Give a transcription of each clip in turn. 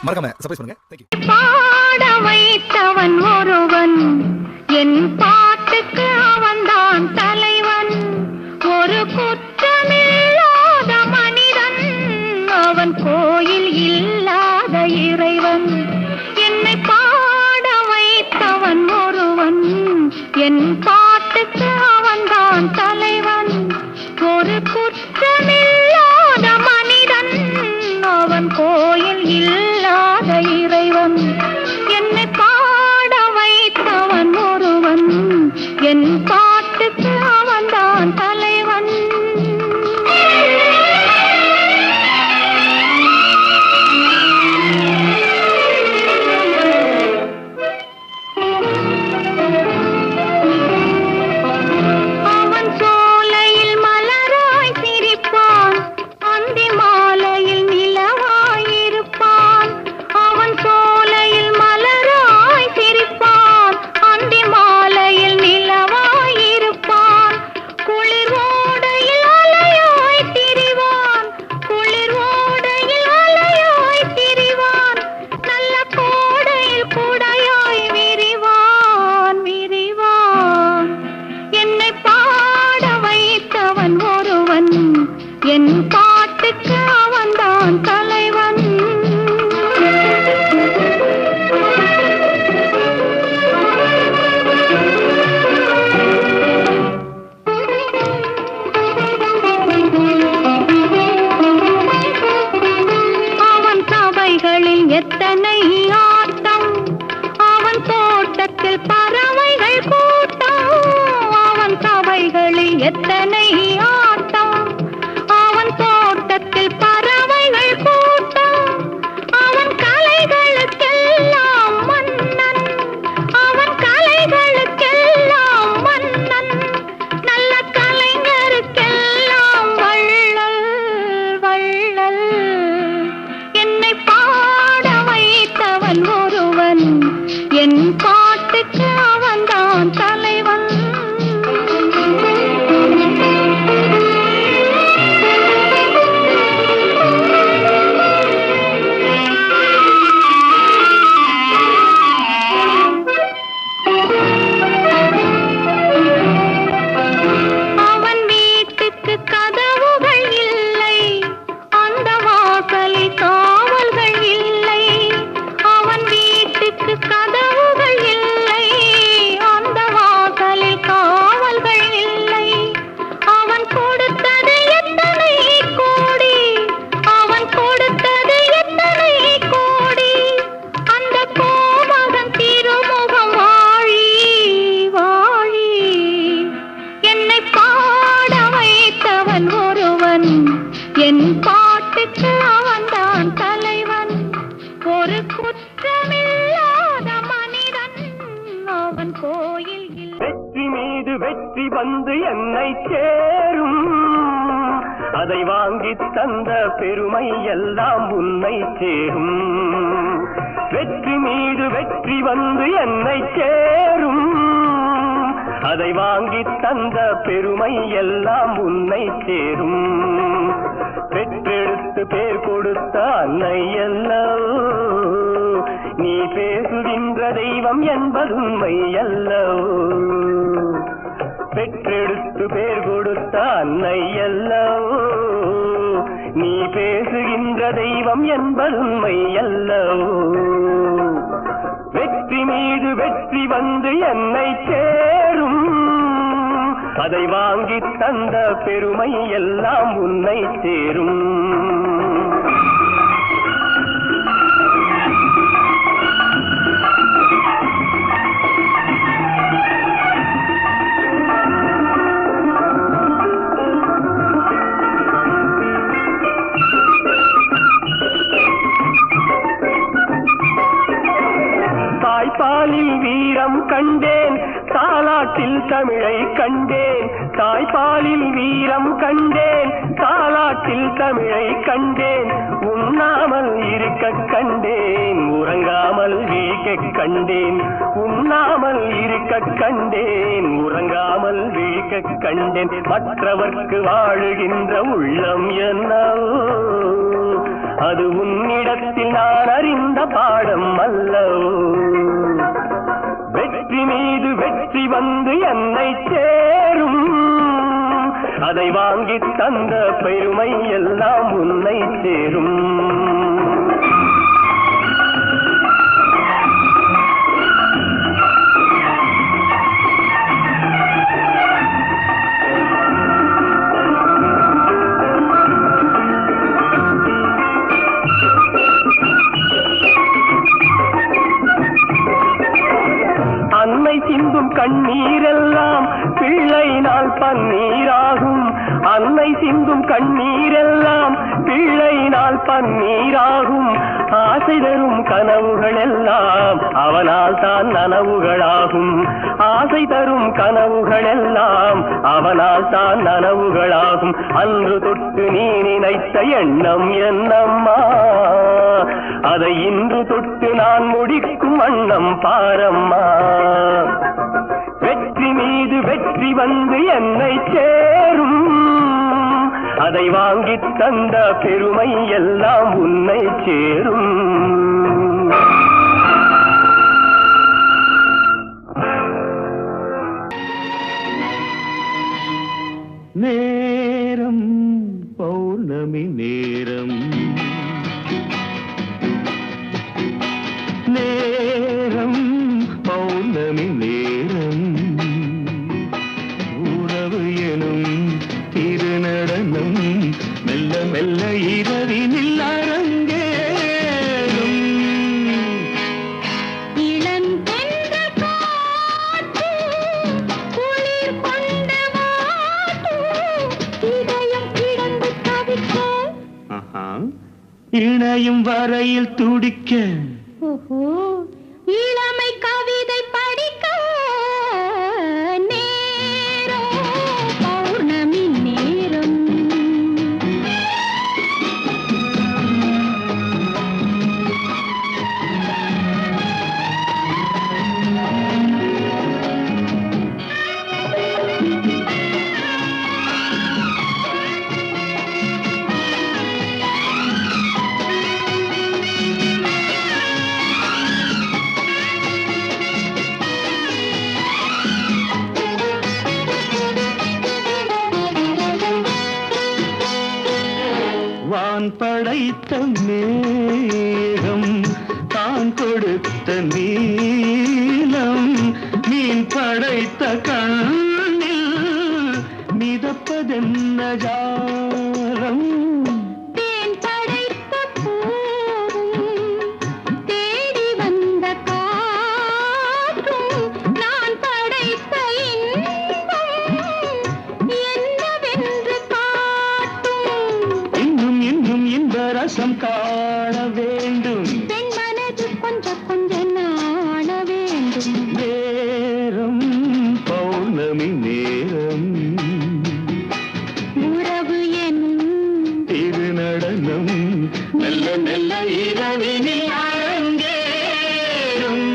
மறக்காம சர்ப்ரைஸ் பண்ணுங்க. Thank you. பாட வைத்தவன் ஒருவன், என் பாட்டுக்கு அவன்தான் தலைவன். ஒரு குற்றமில்லாத மனிதன், அவன் கோயில் இல்லாத இறைவன். என்னை பாட வைத்தவன் ஒருவன், என் பாட்டுக்கு அவன்தான் தலைவன். ஒரு குற்றமில்லாத மனிதன், அவன் கோயில் இல்லாத இறைவன். என்னை பாட வைத்தவன் ஒருவன், என் பாட்டுக்கு அவன்தான் தலைவன். அவன் சோலையில் மலராய் சிரிப்பான், அந்தி மாலையில் நிலவாயிருப்பான். அவன் சோலையில் மலராய் சிரிப்பான், அந்தி மாலையில் நிலவாயிருப்பான். குளிர் ஓடையில் அலையாய் திரிவான், குளிர் ஓடையில் அலையாய் திரிவான். நல்ல கோடையில் குடையாய் விரிவான் விரிவான். என்னை பாட வைத்தவன் ஒருவன், என் பாட்டுக்கு அவன்தான் தலைவன். அவன் சபைகளில் எத்தனை ஆட்டம், அவன் தோட்டத்தில் பறவைகள் கூட்டம். அவன் சபைகளில் எத்தனை ஆட்டம், அவன் தோட்டத்தில் பறவைகள் கூட்டம். அவன் கலைகளுக்கெல்லாம் மன்னன், அவன் கலைகளுக்கெல்லாம் மன்னன். நல்ல கலைஞருக்கெல்லாம் வள்ளல் வள்ளல். என்னை பாட வைத்தவன் ஒருவன், என் பாட்டுக்கு அவன்தான் தலைவன். அவன் வீட்டுக்கு கதவுகள் இல்லை, அந்த வாசலில் காவல்கள் இல்லை. அவன் வீட்டுக்கு கதவுகள் இல்லை, அந்த வாசலில் காவல்கள் இல்லை. அவன் கொடுத்தது எத்தனை கோடி, அவன் கொடுத்தது எத்தனை கோடி. அந்த கோமகன் திருமுகம் வாழி வாழி. என்னை பாட வைத்தவன் ஒருவன், என் பாட்டுக்கு அவன்தான் தலைவன். ஒரு குற்றமில்லாத மனிதன், அவன் கோயில் இல்லை. வெற்றி மீது வெற்றி வந்து என்னை சேரும், அதை வாங்கி தந்த பெருமை எல்லாம் உன்னை சேரும். வெற்றி மீது வெற்றி வந்து என்னை சேரும், அதை வாங்கி தந்த பெருமை எல்லாம் உன்னை சேரும். பெற்றெடுத்து பேர் கொடுத்த அன்னை அல்லவோ, நீ பேசுகின்ற தெய்வம் என்பது உண்மை அல்லவோ. பெற்றெடுத்து பேர் கொடுத்த அன்னை அல்லவோ, நீ பேசுகின்ற தெய்வம் என்பது உண்மை அல்லவோ. வெற்றி மீது வெற்றி வந்து என்னை சேரும், அதை வாங்கி தந்த பெருமை எல்லாம் உன்னை சேரும். தாய்ப்பாலில் வீரம் கண்டேன், தாலாட்டில் தமிழை கண்டேன். தாய்ப்பாலில் வீரம் கண்டேன், தாலாட்டில் தமிழை கண்டேன். உண்ணாமல் இருக்க கண்டேன், உறங்காமல் விழிக்க கண்டேன். உண்ணாமல் இருக்க கண்டேன், உறங்காமல் விழிக்க கண்டேன். மற்றவர்க்கு வாழுகின்ற உள்ளம் என்னவோ, அது உன்னிடத்தில் நான் அறிந்த பாடம் அல்லவோ வெற்றி மீது வெற்றி வந்து என்னை சேரும் அதை வாங்கி தந்த பெருமை எல்லாம் உன்னை சேரும் அன்னை சிந்தும் கண்ணீரெல்லாம் பிள்ளை நாள் பன்னீராகும் அன்னை சிந்தும் கண்ணீரெல்லாம் பிள்ளை நாள் பன்னீராகும் ஆசை தரும் கனவுகள் எல்லாம் அவனால் தான் நனவுகளாகும் ஆசை தரும் கனவுகள் எல்லாம் அவனால் தான் நனவுகளாகும் அன்று தொட்டு நீ நினைத்த எண்ணம் என்னம்மா அதை இன்று தொட்டு நான் முடிக்கும் வண்ணம் பாரம்மா வெற்றி மீது வெற்றி வந்து என்னை சேரும் அதை வாங்கி தந்த பெருமை எல்லாம் உன்னை சேரும் நேரம் பௌர்ணமி நேரம் நேரம் பௌர்ணமி நேரம் உறவு எனும் திருநடனம் மெல்ல மெல்ல இரவினில் அரங்கேறும் இளந்தென்ற காற்று குளிர் கொண்ட வாட்டு இதயம் கிடந்து தவிக்க இணையும் வரையில் துடிக்க இளமை கவிதை படிக்க நேரம் பௌர்ணமி நேரம் வான் படைத்த மேகம் தான் கொடுத்த நீலம் மீன் படைத்த கண்ணில் மிதப்பதென்ன ஜாலம் தேன் படைத்த பூவும் தேடி வந்த காற்றும் நான் படைத்த இன்பம் என்னவென்று காட்டும் இன்னும் இன்னும் இன்ப ரசம் காண வேண்டும் பெண் மனது கொஞ்சம் கொஞ்சம் நாண வேண்டும் நேரம் பௌர்ணமி நேரம் உறவு எனும் திருநடனம் மெல்ல மெல்ல இரவினில் அரங்கேறும்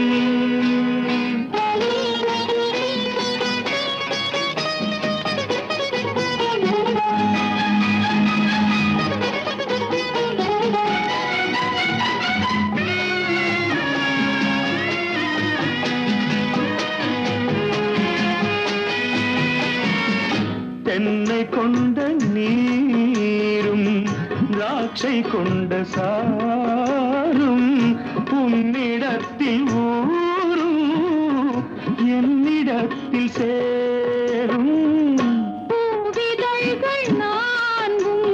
தென்னை கொண்ட நீரும் திராட்சை கொண்ட சாரும் உன்னிடத்தில் ஊரும் என்னிடத்தில் சேரும் பூவிதழ்கள் நான்கும்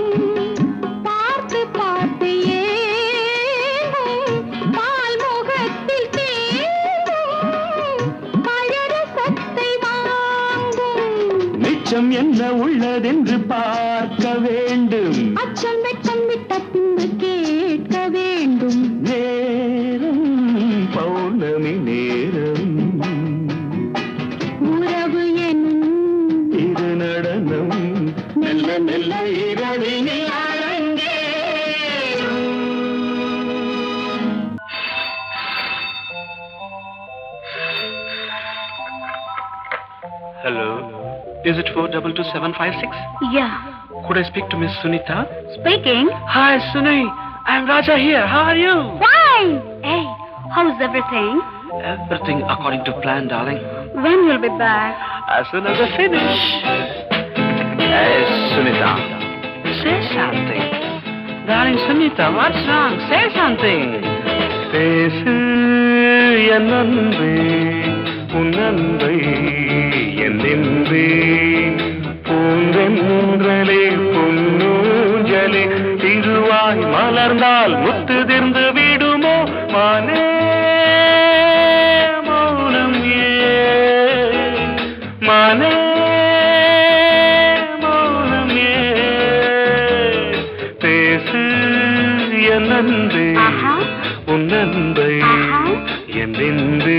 பார்த்து பார்த்து ஏங்கும் பால் முகத்தில் தேங்கும் பழரசத்தை வாங்கும் மிச்சம் என்ன உள்ளதென்று பார்க்க வேண்டும் அச்சம் வெச்சம் விட்ட பின்பு கேட்க வேண்டும் நேரம் பௌர்ணமி நேரம் உறவு எனும் இது நடனம் மெல்ல மெல்ல இரவினில் அரங்கேறும் Hello. Is it 422756? Yeah. Could I speak to Miss Sunita? Speaking. Hi, Sunny. I'm Raja here. How are you? Fine. fine. Hey, how's everything? Everything according to plan, darling. When you'll be back? As soon as I finish. Hey, Sunita, say something. Darling Sunita, what's wrong? Say something. பேசு என் அன்பே உன் அன்பை என் என்பே பூந்தென்றலே பொன்னூஞ்சலே திருவாய் மலர்ந்தால் முத்துதிர்ந்து விடுமோ மானே மௌனம் ஏன் மானே மௌனம் ஏன் பேசு என் அன்பே உன் அன்பை என் என்பே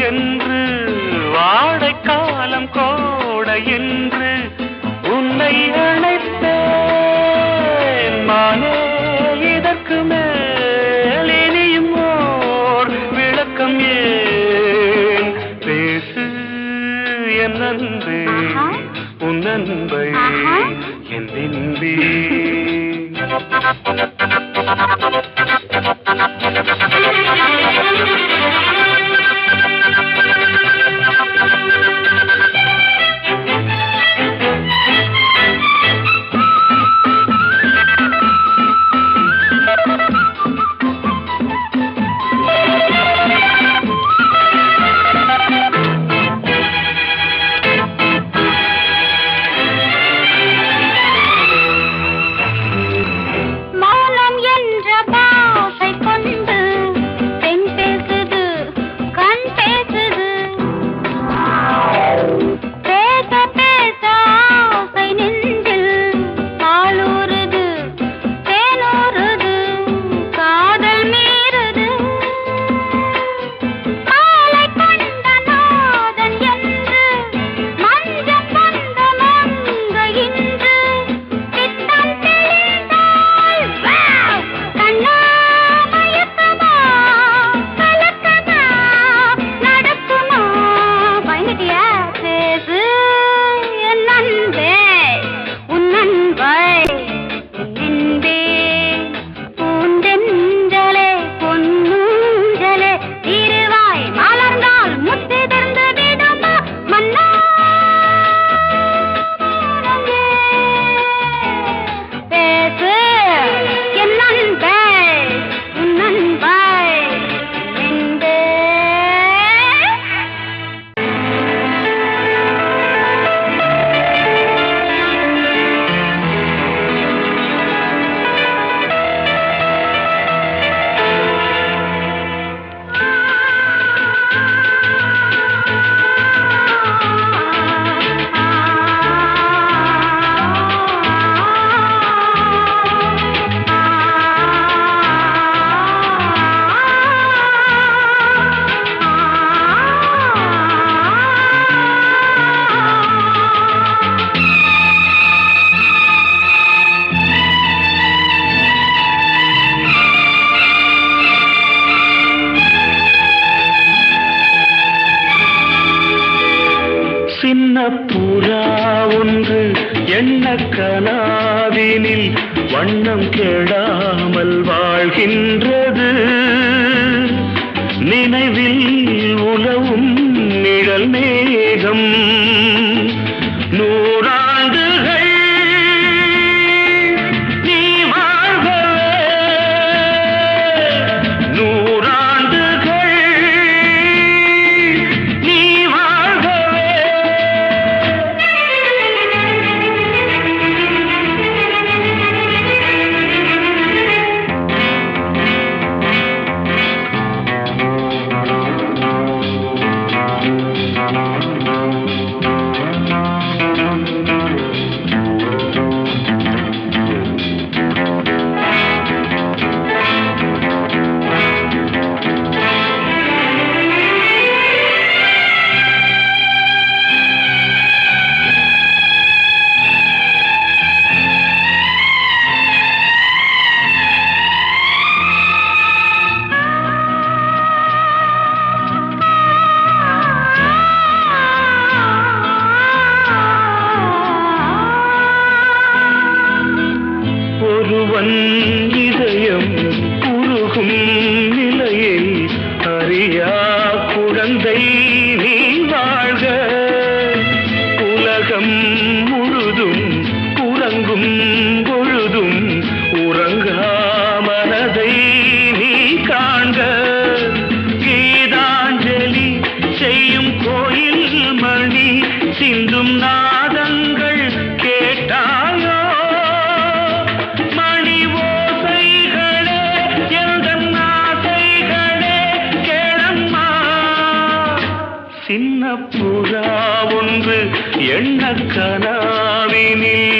என்று வாடைக்காலம் கோட என்று உன்னை அழைத்தேன் மானே இதற்கு மேல் இனியும் ஓர் விளக்கம் ஏன் பேசு என் அன்பே உன் அன்பை என் இன்பே புறா ஒன்று எண்ண கனாவினில் வண்ணம் கெடாமல் வாழ்கின்றது. நினைவில் உலவும் நிழல் மேகம் நூறாண்டுகள் நீ வாழ்கவே, நூறாண்டுகள் நீ வாழ்கவே. பிரியா குழந்தை நீ வாழ்க, உலகம் முழுதும் உறங்கும் பொழுதும் உறங்கா மனதை நீ காண்க. கீதாஞ்சலி செய்யும் கோயில் மணி சிந்தும் நாதங்கள் கேட்டாயோ? மணி ஓசைகளே எந்தன் ஆசைகளே கேளம்மா. சின்ன புறா ஒன்று எண்ண கனாவினில்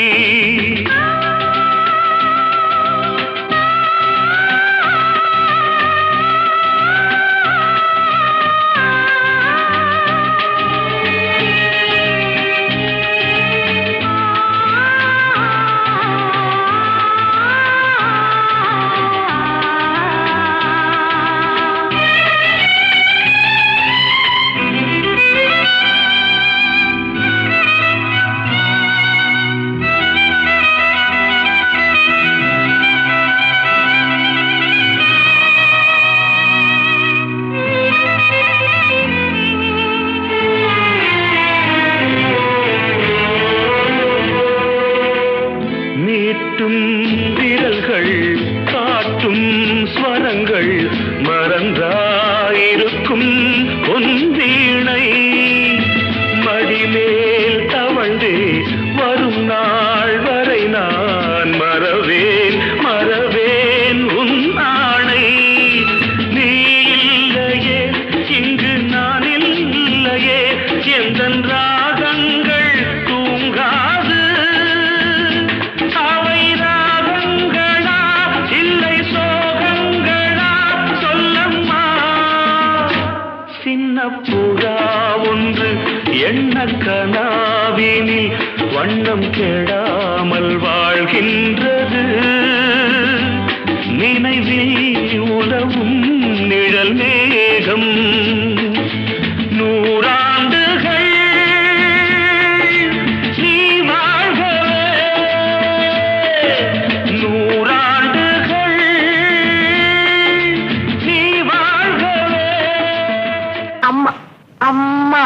விரல்கள் காட்டும் ஸ்வரங்கள் மறந்தாயிருக்கும் பொன்வீணை மடிமேல் தவழ்ந்தே வரும் நாள் வரை நான் மறவேன் மறவேன் உன் ஆணை. நீ இல்லையே இங்கு நான் இல்லையே எந்தன் ராகங்கள் தூங்காது. சின்ன புறா ஒன்று எண்ண கனாவினில் வண்ணம் கெடாமல் வாழ்கின்றது. நினைவில் உலவும் நிழல் மேகம் நூறாண்டுகள் நீ வாழ்கவே, நூறாண்டுகள் நீ வாழ்கவே. அம்மா அம்மா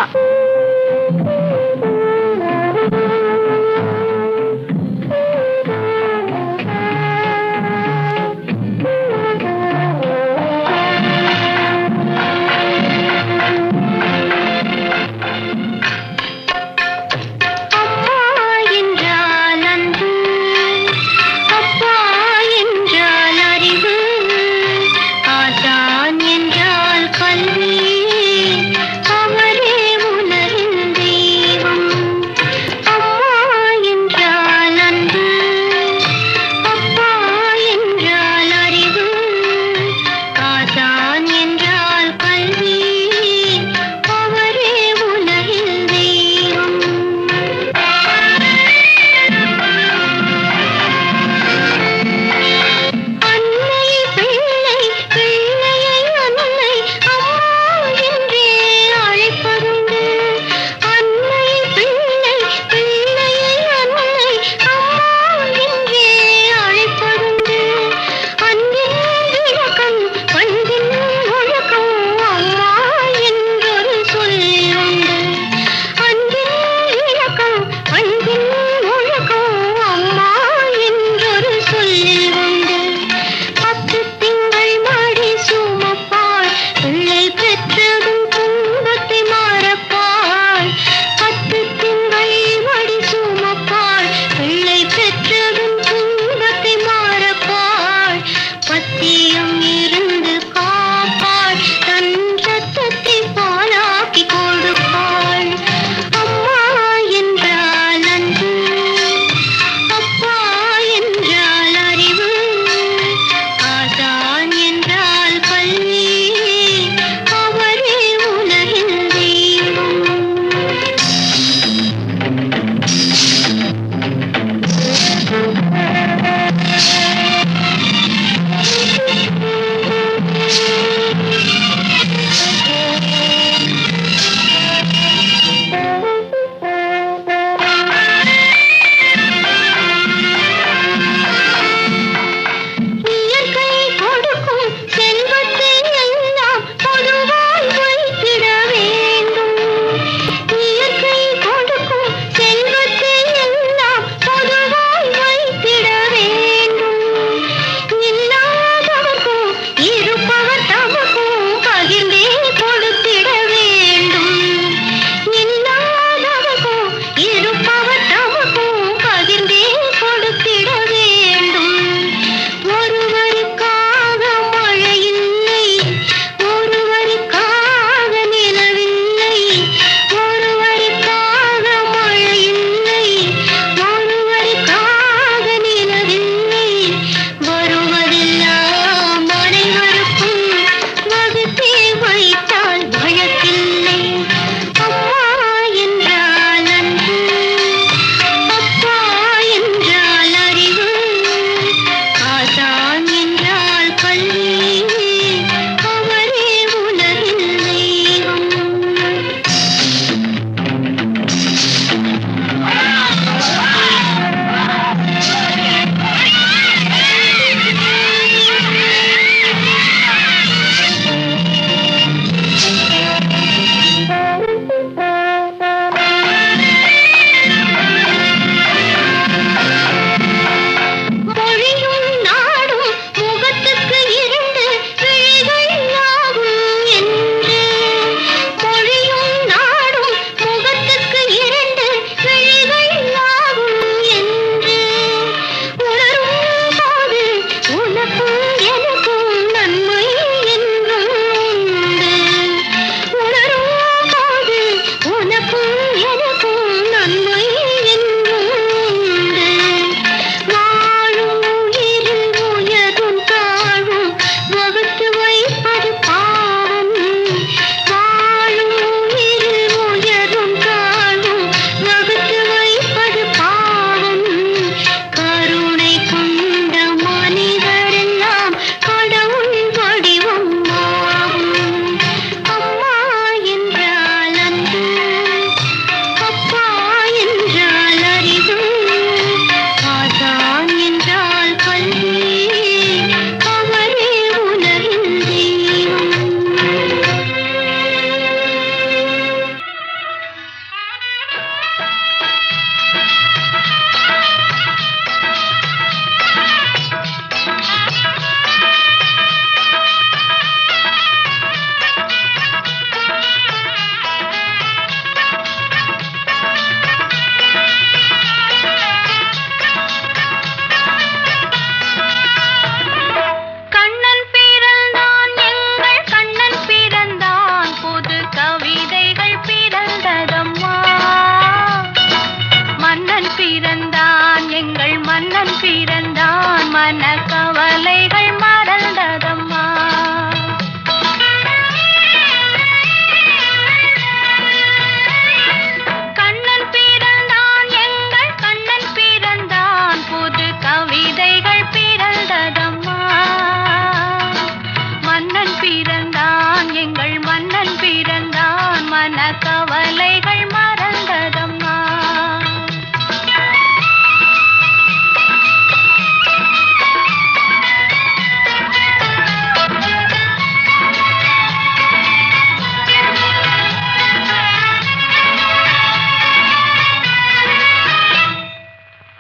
கவலைகள் மறந்ததம்மா.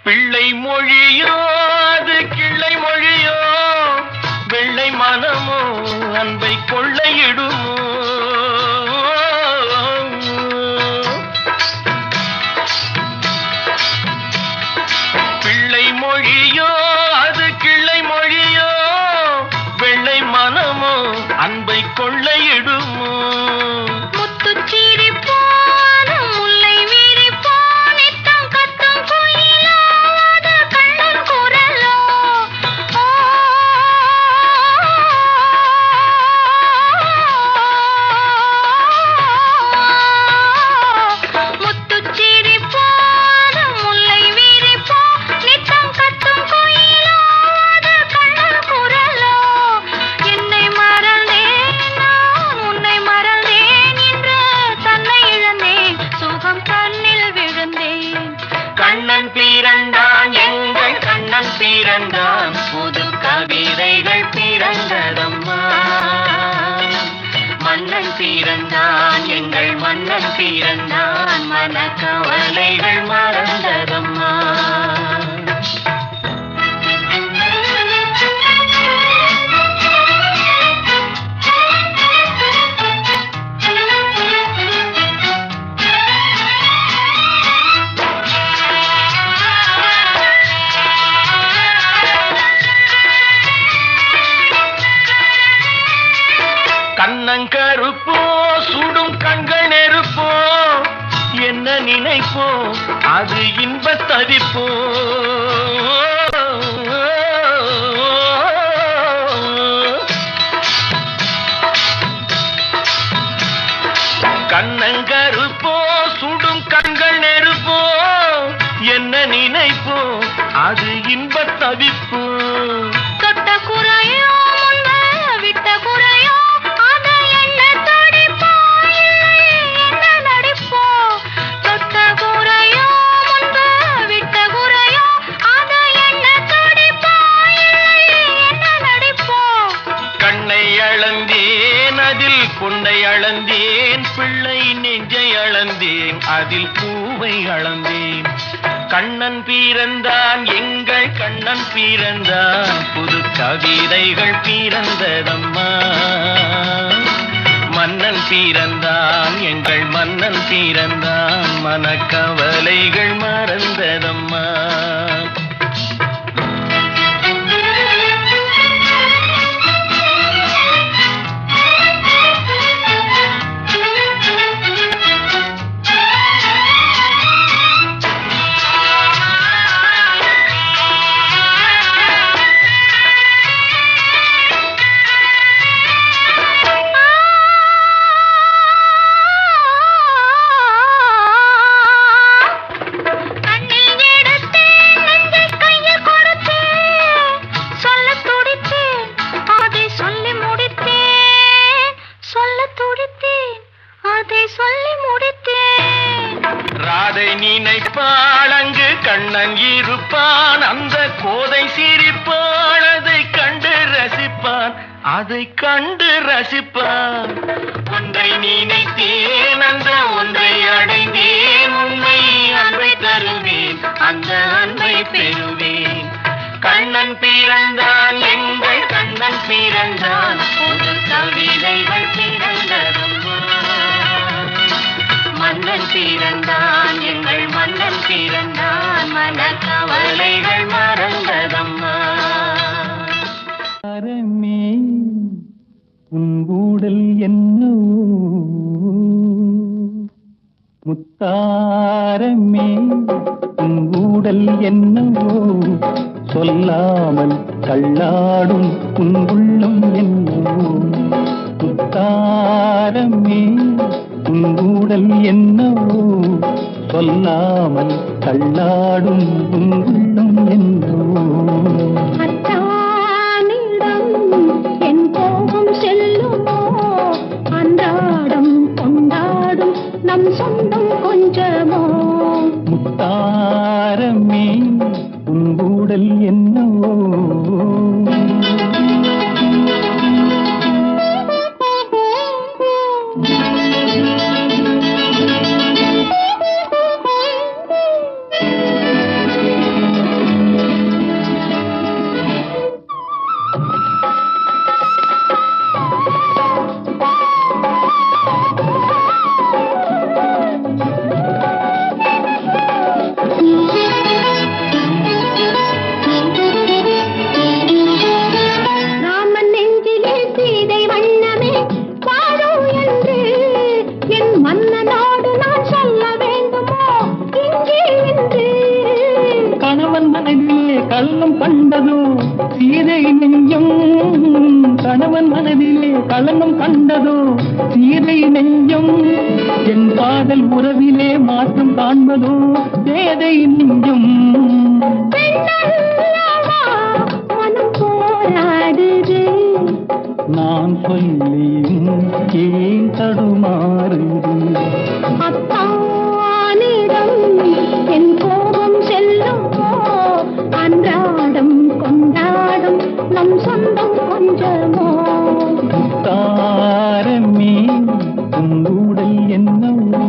பிள்ளை மொழியோ அது கிள்ளை மொழியோ, வெள்ளை மனமோ அன்பை கொள்ளையிடுமோ. பிள்ளை மொழியோ அது கிள்ளை மொழியோ, வெள்ளை மனமோ அன்பை கொள்ளையிடுமோ. கண்ணன் பிறந்தான் எங்கள் கண்ணன் பிறந்தான், புது கவிதைகள் பிறந்ததம்மா. மன்னன் பிறந்தான் எங்கள் மன்னன் பிறந்தான், மனக்கவலைகள் மறந்ததம்மா. கண்ணங்கருப்போ சுடும் கண்கள் நெருப்போ, என்ன நினைப்போ அது இன்பத் தவிப்போ. கண்ணங்கருப்போ சுடும் கண்கள் நெருப்போ, என்ன நினைப்போ அது இன்பத் தவிப்போ. தொட்ட குறையோ விட்ட குறையோ, பொன்னை அளந்தேன், பிள்ளை நெஞ்சை அளந்தேன், அதில் பூவை அளந்தேன். கண்ணன் பிறந்தான் எங்கள் கண்ணன் பிறந்தான், புது கவிதைகள் பிறந்ததம்மா. மன்னன் பிறந்தான் எங்கள் மன்னன் பிறந்தான், மனக்கவலைகள் மறந்ததம்மா. ராதை நினைப்பாள் அங்கு கண்ணன் இருப்பான், அந்த கோதை சிரிப்பாள், அதை கண்டு ரசிப்பான், அதை கண்டு ரசிப்பான். ஒன்றை நினைத்தேன் அந்த ஒன்றை அடைந்தேன், உண்மை அன்பை தருவேன் அந்த அன்பை பெறுவேன். கண்ணன் பிறந்தான் எங்கள் கண்ணன் பிறந்தான், புது கவிதைகள் பிறந்ததம்மா. மன்னன் பிறந்தான் எங்கள் மன்னன் பிறந்தான், மனக்கவலைகள் மறந்ததம்மா. உன் ஊடல் என்னோ முத்தாரமே, உன் ஊடல் என்னவோ சொல்லாமல் தள்ளாடும் உன் உள்ளம் என்னவோ. முத்தாரமே உன் ஊடல் என்னவோ சொல்லாமல் தள்ளாடும் உன் உள்ளம் என்னவோ. என் கோபம் செல்லுமோ, அன்றாடம் கொண்டாடும் நம் சொந்தம் கொஞ்சமோ முத்தாரமே உன் ஊடல் என்னவோ கள்ளம் கண்டதோ சீதை நெஞ்சம் கணவன் மனதிலே கள்ளம் கண்டதோ சீதை நெஞ்சம் என் காதல் உறவிலே மாற்றம் காண்பதோ சேதை நெஞ்சம் மனம் போராடுது நான் சொல்லியும் ஏன் தடுமாறுது அத்தானிடம் என் கோபம் செல்லும் அன்றாடம் கொண்டாடும் நம் சொந்தம் கொஞ்சமோ தாரமே உங்களுடல் என்னவோ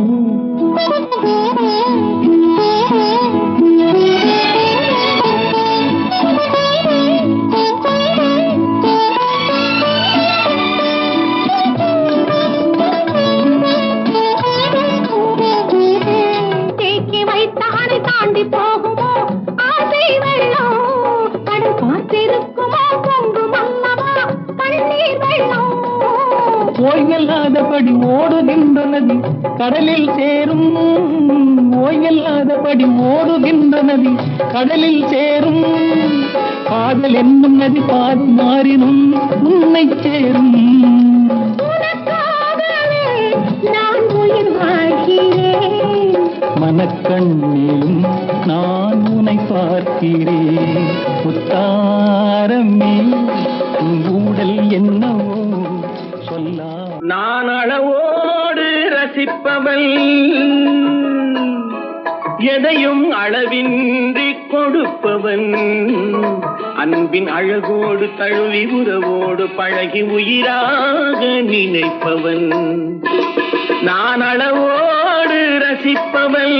தேக்கி வைத்தானை தாண்டி போகுமோ ஆசை வெள்ளம் கடல் காத்திருக்குமோ பொங்கும் அல்லவா கண்ணீர் வெள்ளம் ஓய்வில்லாதபடி ஓடுகின்ற நதி கடலில் சேரும் ஓய்வில்லாதபடி ஓடுகின்ற நதி கடலில் சேரும் காதல் என்னும் நதி பாதி மாறினும் உன்னை சேரும் நான் உயிர் வாழ்கிறேன் மனக்கண்ணிலும் நான் உன்னை பார்க்கிறேன் முத்தாரமே உடல் என்னவோ சொல்லா நான் அளவோடு ரசிப்பவள் எதையும் அளவின்றி கொடுப்பவன் அன்பின் அழகோடு தழுவி உறவோடு பழகி உயிராக நினைப்பவன் நான் அளவோடு ரசிப்பவள்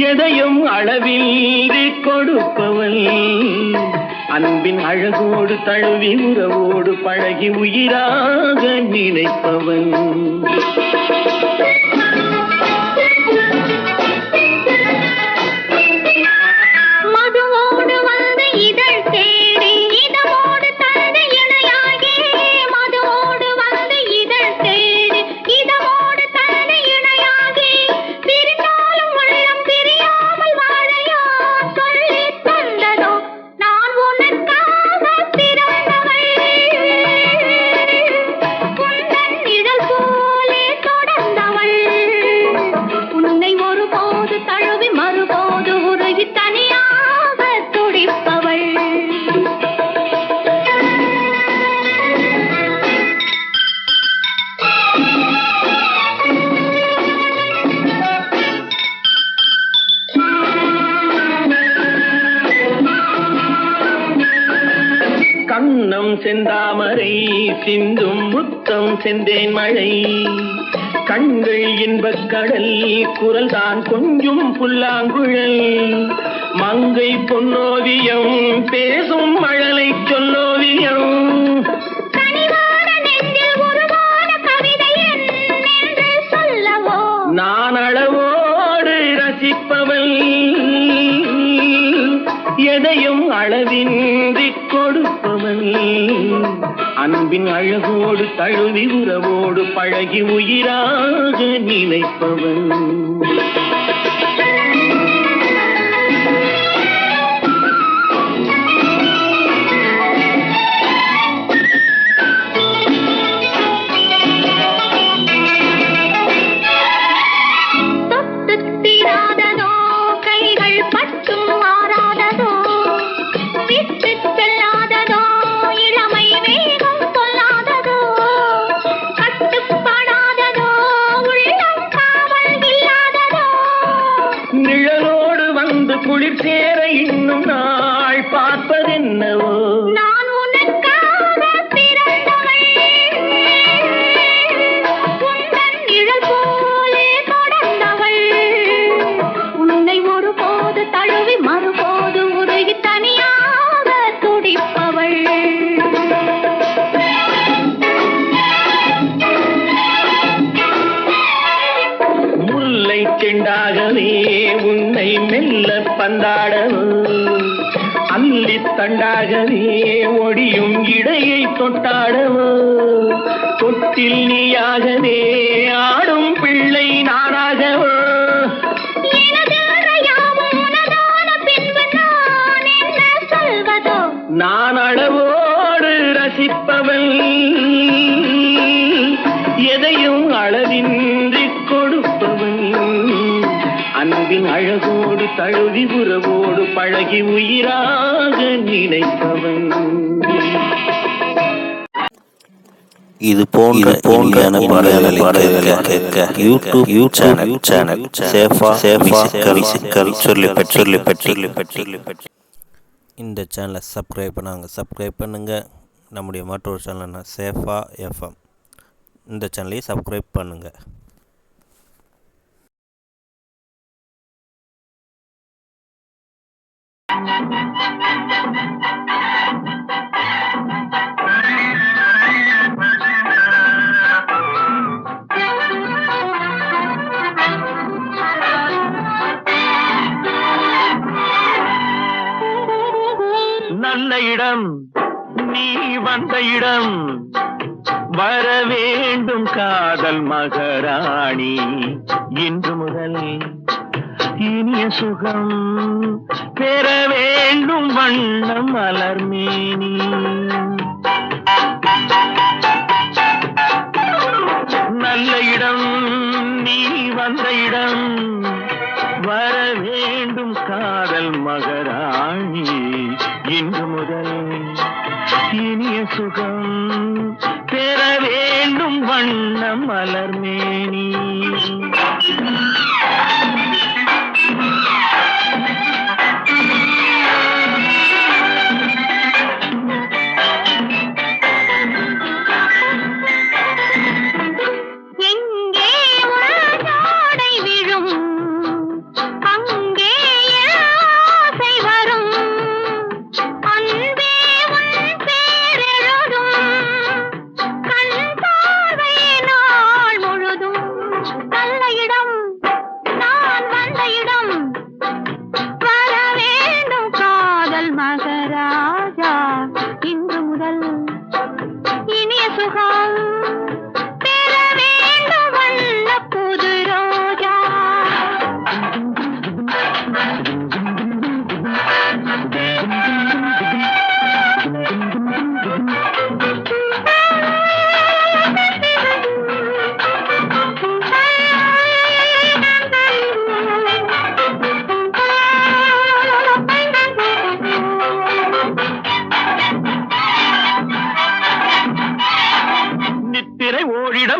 எதையும் அளவின்றி கொடுப்பவள் அன்பின் அழகோடு தழுவி உறவோடு பழகி உயிராக நினைப்பவன் மதுவோடு வந்து இதழ் தேடி இதமோடு தந்து இணையாகி மதுவோடு வந்து இதழ் தேடி இதமோடு தந்து இணையாகி பிரிந்தாலும் உள்ளம் பிரியாமல் வாழையா சொல்லி தந்ததோ நான் உனக்காக பிறந்தவள் உந்தன் நிழல் போலே தொடர்ந்தவள் உன்னை ஒருபோது தழுவி மறுபோது உருகி தனியாக துடிப்பவள் கண்ணம் செந்தாமரை சிந்தும் முத்தம் செந்தேன் மழை கண்கள் இன்பக் கடல் குரல் தான் கொஞ்சம் புல்லாங்குழல் மங்கை பொன்னோவியம் பேசும் மழலை சொல்லோவியம் கனிவான நெஞ்சில் உருவான கவிதை என்று சொல்லவோ நான் அளவோடு ரசிப்பவள் எதையும் அளவின்றி கொடுப்பவள் அன்பின் அழகோடு தழுவி உறவோடு பழகி உயிராக நினைப்பவள் தொட்டுத் தீராததோ கைகள் பட்டும் மாறாததோ விட்டுச் செல்லாததோ இளமை வேகம் சொல்லாததோ கட்டுப்படாததோ மெல்ல பந்தாடவோ அல்லி தண்டாகவே ஒடியும் இடையை தொட்டாடவோ தொட்டில் நீயாகவே ஆடும் பிள்ளை நானாகவோ நான் அளவோடு ரசிப்பவள் எதையும் அளவின்றி கொடுப்பவள் அன்பின் அழகோடு தழுவி உறவோடு பழகி உயிராக நினைப்பவள். இது போன்ற பாடல்களை கேட்க யூடியூப் சேனல் சேஃபா சொல்லி இந்த சேனலை சப்ஸ்கிரைப் பண்ணுங்கள். நம்முடைய மற்றொரு சேனல்னா சேஃபா எஃப்எம், இந்த சேனலையும் சப்ஸ்கிரைப் பண்ணுங்கள். நல்ல இடம் நீ வந்த இடம் வர வேண்டும் காதல் மகாராணி இன்று முதல் இனிய சுகம் பெற வேண்டும் வண்ணம் மலர்மேனி. நல்ல இடம் நீ வந்த இடம் வர வேண்டும் காதல் மகாராணி இன்று முதல் இனிய சுகம் பெற வேண்டும் வண்ணம் மலர்மேனி.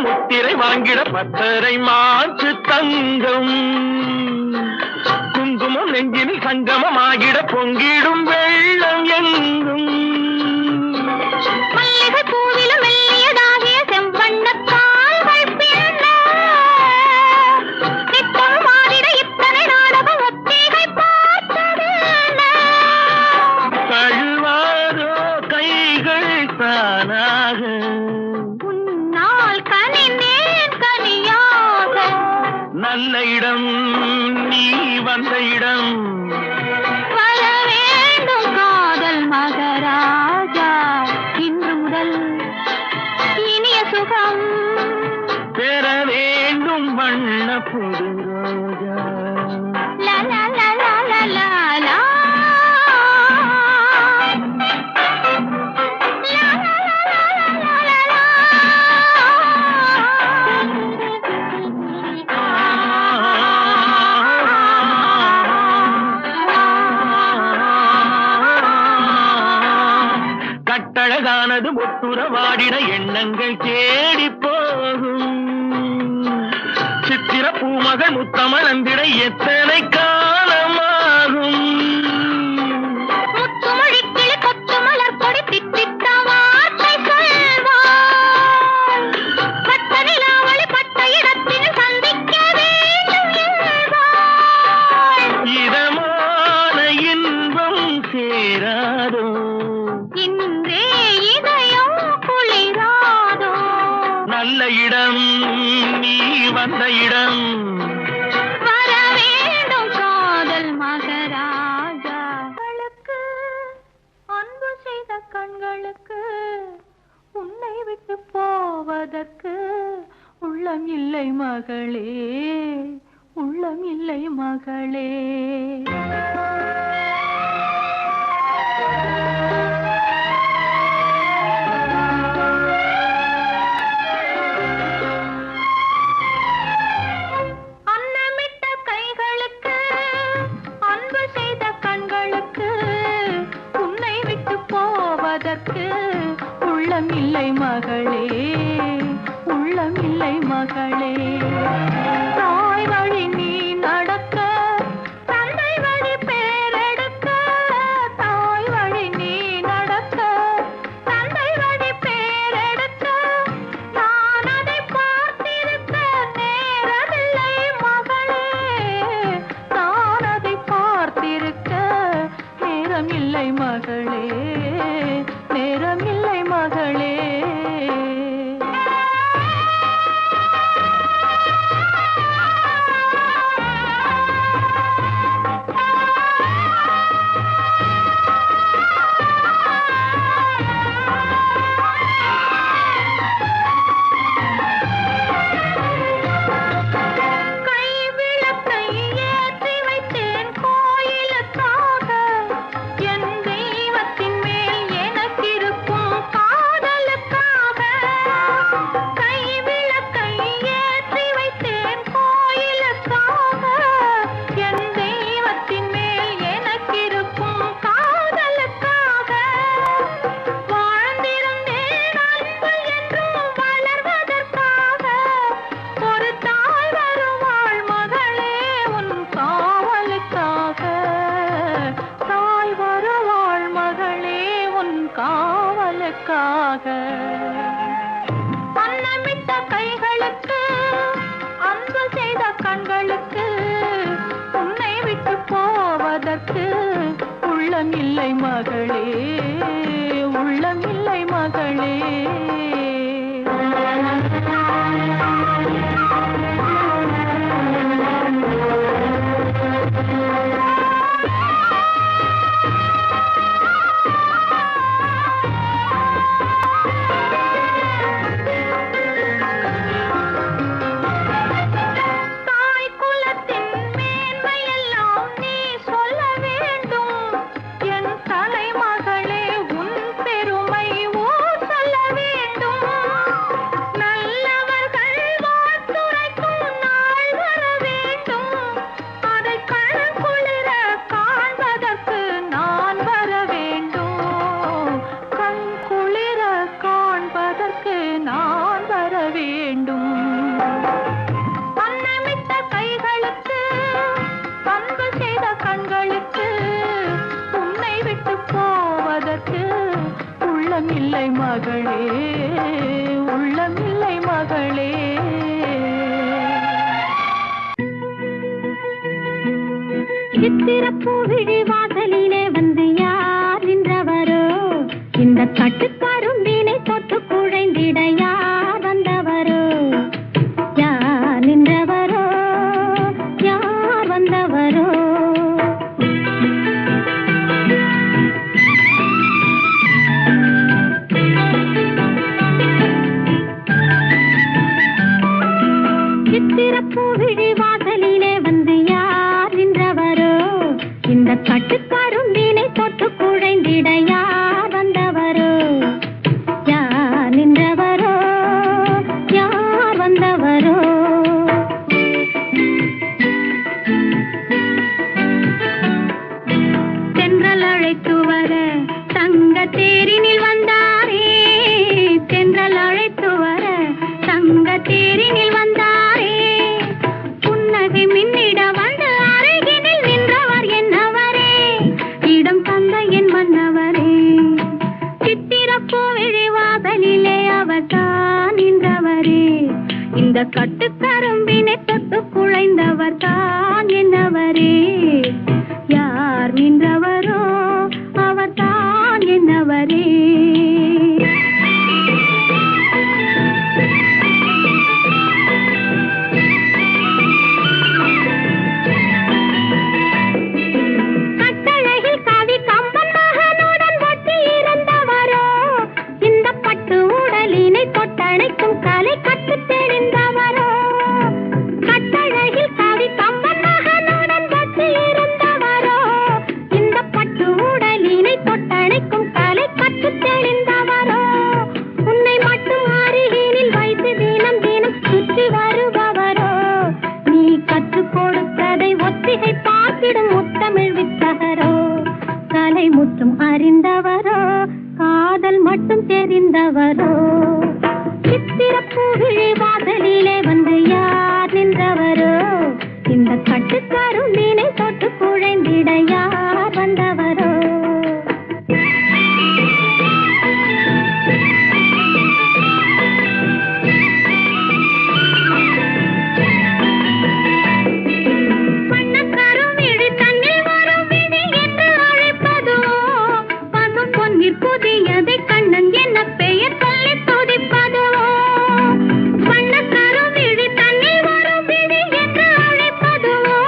முத்திரை வாங்கிட பத்தரை மாற்று தங்கம் குங்குமம் நெஞ்சினில் சங்கமம் ஆகிட பொங்கிடும் வெள்ளம் எங்கும் மல்லிகை பூவிலும் வெள்ளியதாகிய செம்பண்ண கால்கள் பின்ன நித்தம் மாறிட இத்தனை நாடகம் ஒத்திகை பார்த்தது கழுவாரோ கைகள் தானாக நல்ல இடம் நீ வந்த இடம் வர வேண்டும் காதல் மகாராஜா இன்று முதல் இனிய சுகம் பெற வேண்டும் வண்ண புது ரோஜா. லா லா லா லா லா லா லா கட்டழகானது முத்துறவாடின எண்ணங்கள் தேடி போகும் சித்திர பூமகள் முத்தமளந்திட எத்தனை காலமாகும் முத்துமொழிக்கிளி கொத்து மலர்பொடி தித்தித்த வார்த்தை சொல்வாள் பட்ட நிலாவளி பட்ட இடத்தில் சந்திக்க வேண்டும் என்பாள் இதமான இன்பம் சேராதோ நல்ல இடம் நீ வந்த இடம் வர வேண்டும் காதல் போவதற்கு உள்ளம் இல்லை மகளே, உள்ளம் இல்லை மகளே. அன்னமிட்ட கைகளுக்கு அன்பு செய்த கண்களுக்கு உன்னை விட்டு போவதற்கு உள்ளம் இல்லை மகளே, உள்ளம் இல்லை மகளே. தாய் வழி நீ நடக்க, தந்தை வழி பேரெடுக்க. தாய் வழி நீ நடக்க, தந்தை வழி பேரெடுக்க. நான் அதை பார்த்திருக்க நேரமில்லை மகளே, நான் அதை பார்த்திருக்க நேரமில்லை மகளே, நேரமில்லை மகளே. அன்னமிட்ட கைகளுக்கு அன்பு செய்த கண்களுக்கு உன்னை விட்டு போவதற்கு உள்ளம் இல்லை மகளே, உள்ளம் இல்லை மகளே. அன்னமிட்ட கைகளுக்கு அன்பு செய்த கண்களுக்கு உன்னை விட்டு போவதற்கு உள்ளம் இல்லை மகளே, உள்ளம் இல்லை மகளே. சித்திரப்பூ விழி வாசலிலே வந்து யார் நின்றவரோ, இந்த கட்டுக்கரும்பினை தொட்டு குழைந்திட யார் வந்தவரோ, யார் நின்றவரோ, யார் வந்தவரோ. சித்திரப்பூ விழி வாசலிலே வந்து யார் நின்றவரோ, இந்த கட்டுக்கரும்பினை தொட்டு குழைந்திட யார் வந்தவரோ, யார் நின்றவரோ, யார் வந்தவரோ. தென்றல் அழைத்து வர தங்க தேரினில் வந்தாரே, தென்றல் அழைத்து வர தங்க தேரினில் வந்தாரே. புன்னகை மின்னிட வந்து அருகினில் நின்றவர் என்னவரே, இடம் தந்த என் மன்னவரே. சித்திரப்பூ விழி வாசலிலே அவர் தான் நின்றவரே, இந்த கட்டுக்கரும்பினை தொட்டு குழைந்தவர் தான் என்னவரே, யார் நின்றவரோ அவர் தான் என்னவரே. கட்டழகில் கவி கம்பன் மகனுடன் ஒட்டி இருந்தவரோ, இந்த பட்டு உடலினை தொட்டணைக்கும் சுற்றி வருபவரோ, நீ கற்றுக் கொடுத்ததை ஒத்திகை பார்த்திடும் முத்தமிழ் வித்தகரோ, கலை முற்றும் அறிந்தவரோ, காதல் மட்டும் தெரிந்தவரோ, சித்திரப்பூவிழி வாசலிலே வந்து யார் நின்றவரோ, இந்த கட்டுக்கரும்பினை தொட்டு குழைந்திட யார் வந்தவரோ. வண்ணக்கருவிழி தன்னில் வரும் விதி என்று அழைப்பதுவோ, பசும் பொன்னிற் புதியதை கண்ணன் என்ன பெயர் சொல்லி துதிப்பதுவோ. வண்ணக்கருவிழி தன்னில் வரும் விதி என்று அழைப்பதுவோ,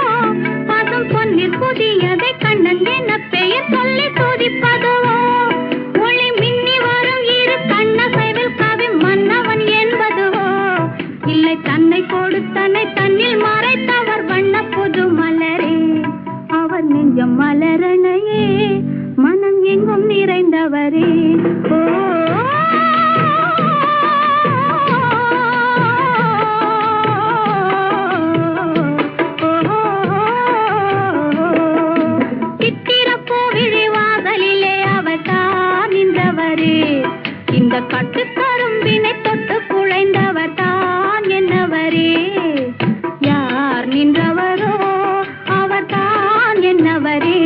பசும் பொன்னிற் புதியதை கண்ணன் என்ன பெயர் சொல்லி துதிப்பதுவோ. ஒளி மின்னி வரும் இரு கண்ணசைவில் கவி மன்னவன் என்பதுவோ, இல்லை தன்னை கொடுத்தனை தன்னில் மறைத்தவர் வண்ண புது மலரே, அவர் நெஞ்சம் மலரணையே, மனம் எங்கும் நிறைந்தவரே. ஓ சித்திரப்பூவிழி வாசலிலே அவர் தான் நின்றவரே, இந்த கட்டுக்கரும்பினை தொட்டு குழைந்தவர் தான் என்னவரே. யார் நின்றவரோ அவர் தான் என்னவரே.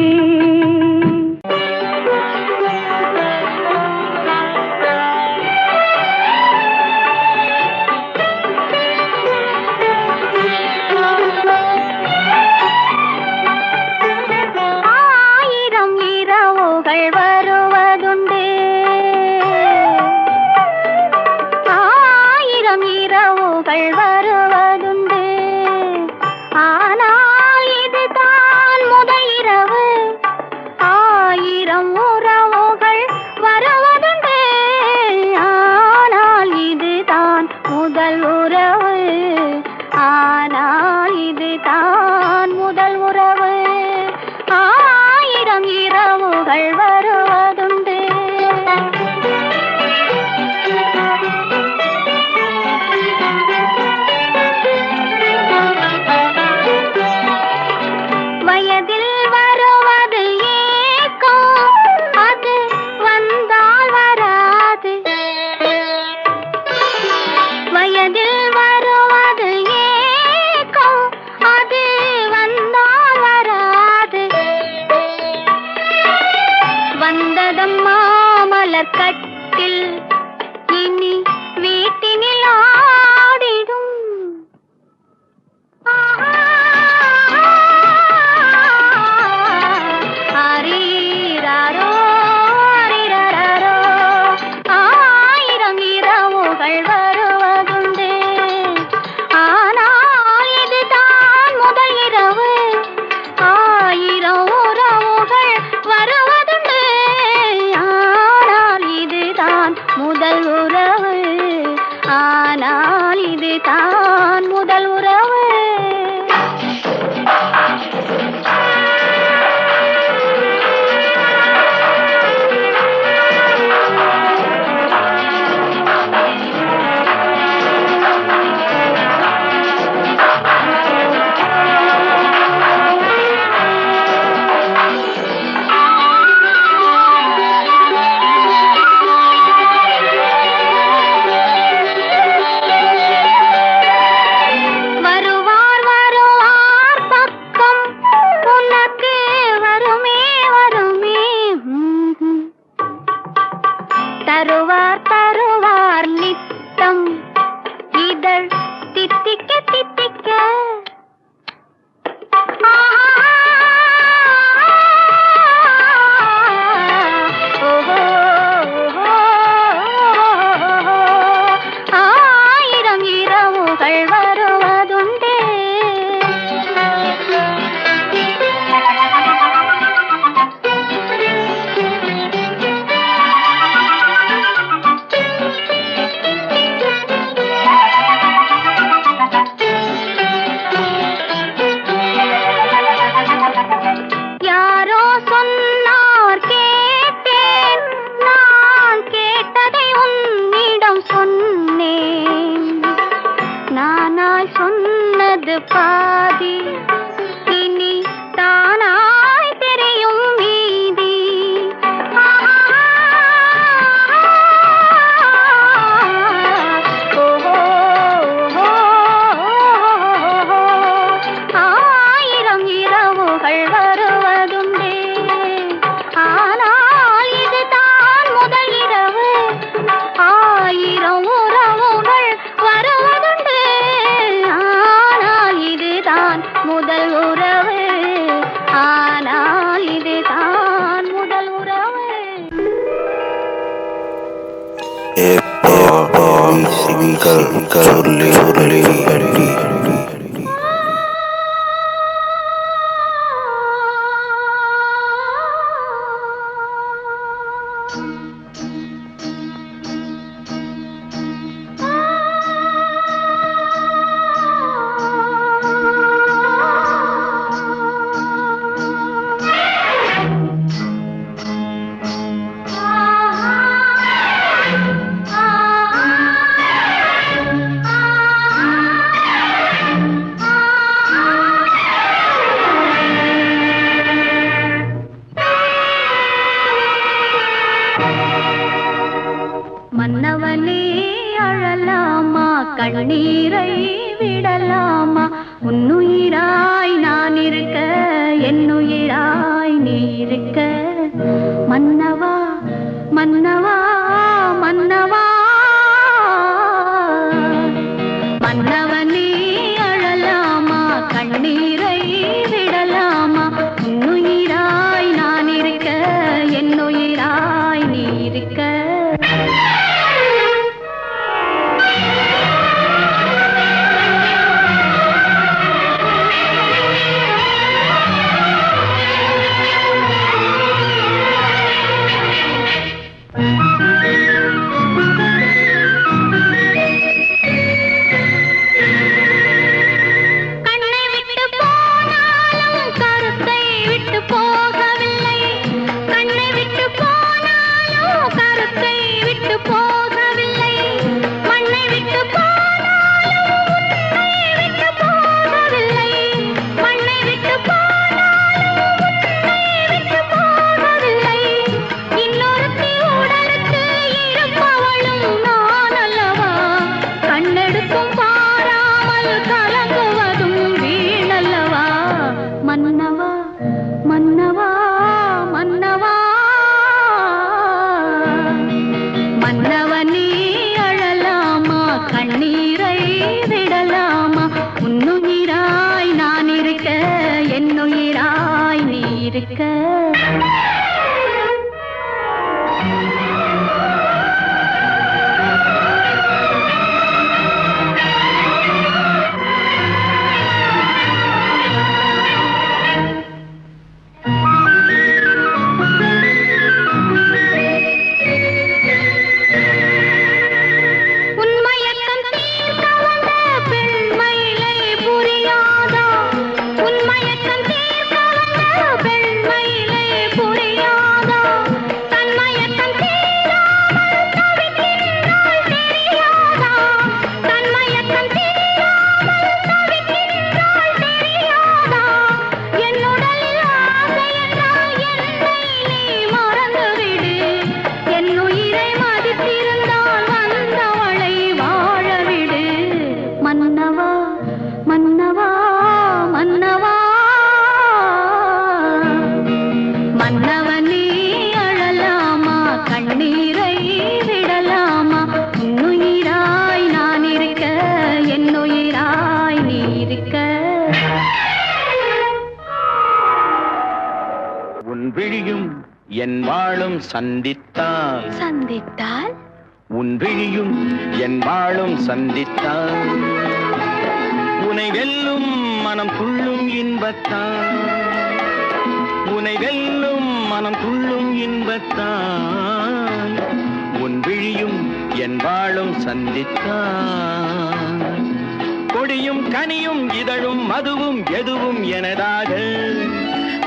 ஆயிரம் இரவுகள் வருவதுண்டு, ஆயிரம் இரவுகள் வருவதுண்டு, ஆனால் இதுதான் முதல் இரவு. ஆயிரம் உறவுகள் வருவதுண்டு, ஆனால் இதுதான் முதல் உறவு, ஆனால் இதுதான் முதல் உறவு. ஆயிரம் இரவுகள் வருவதுண்டு. வயதில் வருவது ஏக்கம், அது வந்தால் வராது. வயதில் வருவது ஏக்கம், அது வந்தால் வராது. வந்ததம்மா மலர் கட்டில், இனி வீட்டினில் ஆடிடும். அரீராரோ, அரீராரோ, ஆயிரம் இரவுகள் வருவதுண்டு, ஆனால் இதுதான் முதல் இரவு. ஆயிரம் உறவுகள் வருவதுண்டு, ஆனால் இதுதான் முதல் உறவு, ஆனால் இதுதான் முதல் உறவு. இது பாதி, இனி தானாய் தெரியும் மீதி. ஆயிரம் இரவுகள் வருவதுண்டே, ஆனால் இதுதான் முதல் இரவு. ஆயிரம் உறவுகள் வருவதுண்டு, ஆனால் இதுதான் முதல் உறவு. ஆனால் இதுதான் முதல் உறவு. மன்னவனே அழலாமா, கண்ணீரை விடலாமா? உன்னுயிராய் நான் இருக்க, என்னுயிராய் நீ இருக்க. மன்னவா மன்னவா மன்னவா, மன்னவனே அழலாமா, கண்ணீரை விடலாமா? உன்னுயிராய் நான் இருக்க, என்னுயிராய் நீ இருக்க. மன்னவா மன்னவா மன்னவா, மன்னவனே அழலாமா, கண்ணீரை விடலாமா? உன்னுயிராய் நான் இருக்க, என்னுயிராய் நீ இருக்க. மன்னவா மன்னவா, மன்னவனே அழலாமா, கண்ணீரை விடலாமா? உன்னுயிராய் நான் இருக்க, என்னுயிராய் நீ இருக்க. உன் விழியும் என் வாழும் சந்தித்தால் சந்தித்தால், உன் விழியும் என் வாழும் சந்தித்தால், உனை வெல்லும் மனம் துள்ளும் இன்பத்தான், உனை வெல்லும் மனம் துள்ளும் இன்பத்தான். உன் விழியும் என் வாழும் சந்தித்தான், கொடியும் கனியும் இதழும் மதுவும் எதுவும் எனதாக,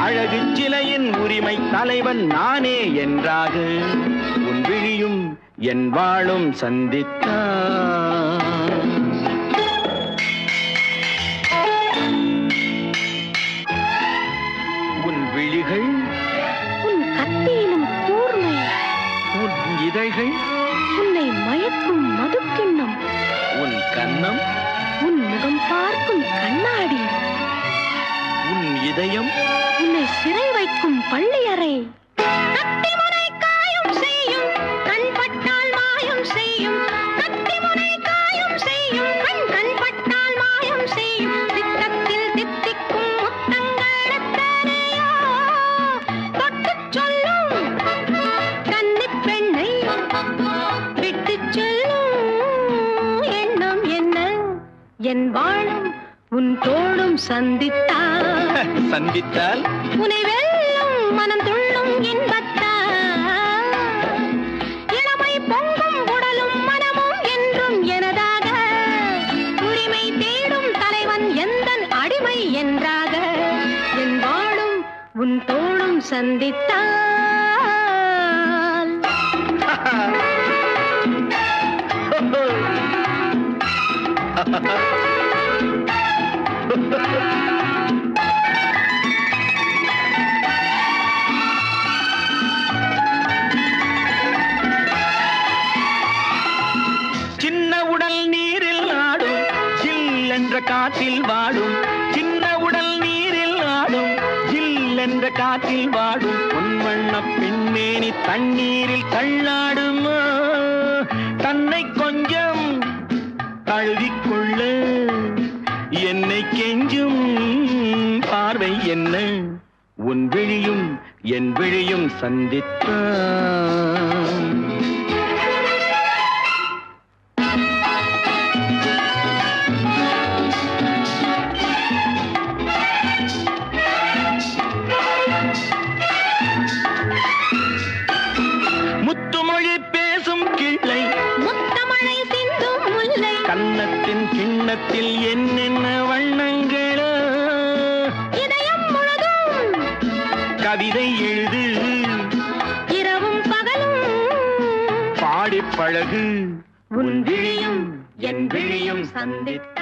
அழகு சிலையின் உரிமை தலைவன் நானே என்றாக. உன் விழியும் என் வாழும் சந்தித்தான். பொய்கைகள், உன்னை மயக்கும் மதுக்கிண்ணம், உன் கன்னம், உன் முகம் பார்க்கும் கண்ணாடி, உன் இதயம், உன்னை சிறை வைக்கும் பள்ளியறை. கத்திமுனை காயம் செய்யும் கண் பட்டால் மாயம் செய்யும், கத்திமுனை காயம் செய்யும் கண் பட்டால் மாயம் செய்யும், திட்டத்தில் தித்திக்கும் முத்தங்கள் எத்தனையோ தொட்டுச் சொல்லும் கன்னிப் பெண்ணை விட்டுச் சொல்லும் எண்ணம் என்ன? என் வாழும் உன் தோளும் சந்தித்தால் சந்தித்தால் உனை வெல்லும் மனம் துள்ளும் இன்பத்தால், இளமை பொங்கும் உடலும் மனமும் என்றும் எனதாக, உரிமை தேடும் தலைவன் எந்தன் அடிமை என்றாக, என் வாழும் உன் தோளும் சந்தித்தால். சின்ன உடல் நீரில் ஆடும், ஜில் என்ற காற்றில் வாடும், சின்ன உடல் நீரில் ஆடும், ஜில் என்ற காற்றில் வாடும், பொன்வண்ண பெண்மேனி தண்ணீரில் தள்ளாடுமா, தன்னை கொஞ்சம் தழுவிக்கொள்ள என்னை கெஞ்சும் பார்வை என்ன? உன் விழியும் என் விழியும் சந்தித்தான். முத்துமொழி பேசும் கிள்ளை, முத்தமழை சிந்தும் முல்லை, கன்னத்தின் கிண்ணத்தில் என்னென்ன வண்ணங்களோ, இதயம் முழுதும் கவிதை எழுது, இரவும் பகலும் பாடிப் பழகு, உன் விழியும் என் விழியும் சந்தித்தான்.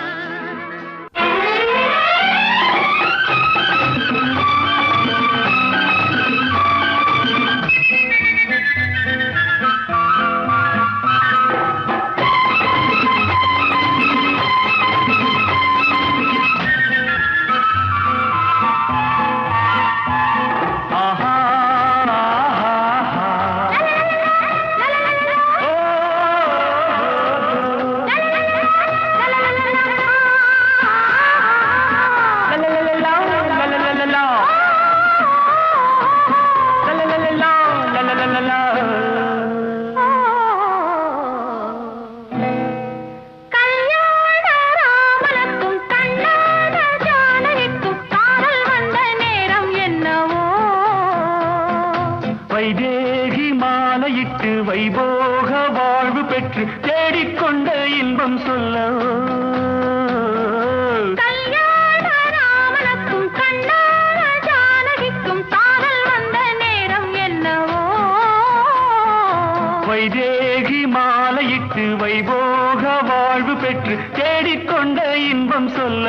வைதேகி மாலையிட்டு வைபோக வாழ்வு பெற்று தேடிக்கொண்ட இன்பம் சொல்ல, கல்யாண ராமனுக்கும் கண்ணான ஜானகிக்கும் காதல் வந்த நேரம் என்னவோ, வைதேகி மாலையிட்டு வைபோக வாழ்வு பெற்று தேடிக்கொண்ட இன்பம் சொல்ல.